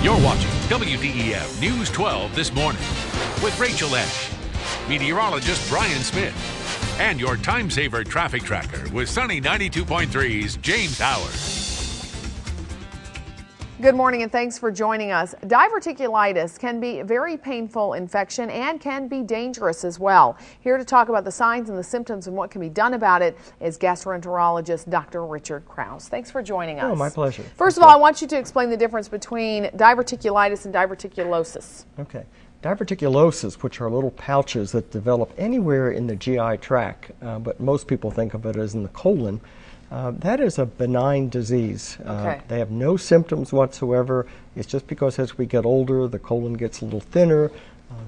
You're watching WDEF News 12 this morning with Rachel Esch, meteorologist Brian Smith, and your time-saver traffic tracker with Sunny 92.3's James Howard. Good morning and thanks for joining us. Diverticulitis can be a very painful infection and can be dangerous as well. Here to talk about the signs and the symptoms and what can be done about it is gastroenterologist Dr. Richard Krause. Thanks for joining us. Oh, my pleasure. First of all, I want you to explain the difference between diverticulitis and diverticulosis. Okay. Diverticulosis, which are little pouches that develop anywhere in the GI tract, but most people think of it as in the colon. That is a benign disease. Okay. They have no symptoms whatsoever. It's just because as we get older, the colon gets a little thinner.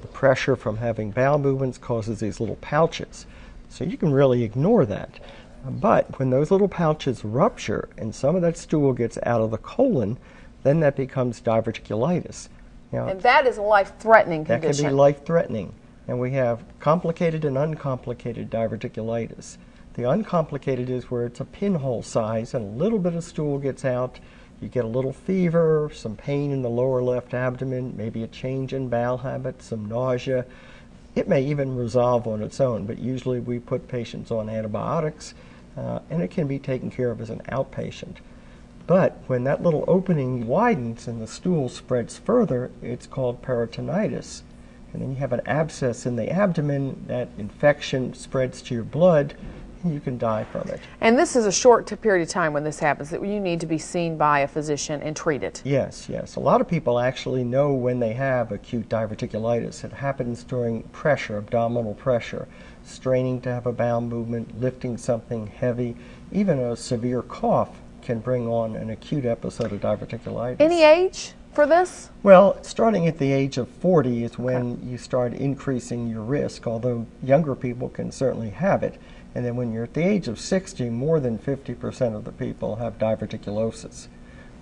The pressure from having bowel movements causes these little pouches. So you can really ignore that. But when those little pouches rupture and some of that stool gets out of the colon, then that becomes diverticulitis. Now, And that is a life-threatening condition. that can be life-threatening. And we have complicated and uncomplicated diverticulitis. The uncomplicated is where it's a pinhole size and a little bit of stool gets out. You get a little fever, some pain in the lower left abdomen, maybe a change in bowel habit, some nausea. It may even resolve on its own, but usually we put patients on antibiotics, and it can be taken care of as an outpatient. But when that little opening widens and the stool spreads further, it's called peritonitis. And then you have an abscess in the abdomen, that infection spreads to your blood, and you can die from it. And this is a short period of time when this happens, that you need to be seen by a physician and treated. Yes, yes. A lot of people actually know when they have acute diverticulitis. It happens during pressure, abdominal pressure, straining to have a bowel movement, lifting something heavy. Even a severe cough can bring on an acute episode of diverticulitis. Any age for this? Well, starting at the age of 40 is when you start increasing your risk, although younger people can certainly have it. And then when you're at the age of 60, more than 50% of the people have diverticulosis.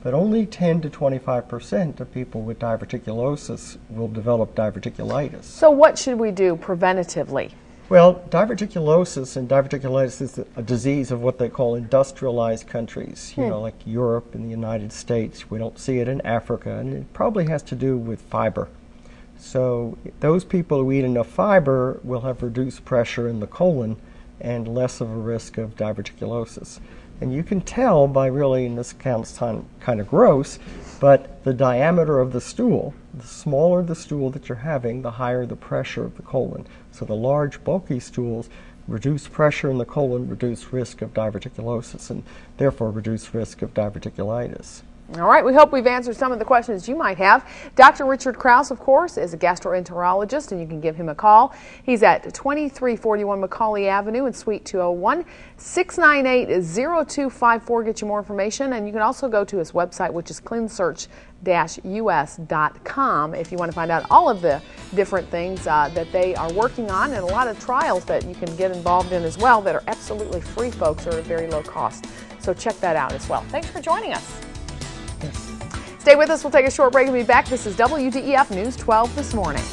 But only 10 to 25% of people with diverticulosis will develop diverticulitis. So what should we do preventatively? Well, diverticulosis and diverticulitis is a disease of what they call industrialized countries, like Europe and the United States. We don't see it in Africa, and it probably has to do with fiber. So those people who eat enough fiber will have reduced pressure in the colon and less of a risk of diverticulosis. And you can tell by really, and this sounds kind of gross, but the diameter of the stool, the smaller the stool that you're having, the higher the pressure of the colon. So the large, bulky stools reduce pressure in the colon, reduce risk of diverticulosis, and therefore reduce risk of diverticulitis. All right, we hope we've answered some of the questions you might have. Dr. Richard Krause, of course, is a gastroenterologist, and you can give him a call. He's at 2341 Macaulay Avenue in Suite 201, 698-0254. Get you more information, and you can also go to his website, which is clinsearch-us.com, if you want to find out all of the different things that they are working on, and a lot of trials that you can get involved in as well that are absolutely free, folks, or at very low cost. So check that out as well. Thanks for joining us. Stay with us. We'll take a short break and be back. This is WDEF News 12 this morning.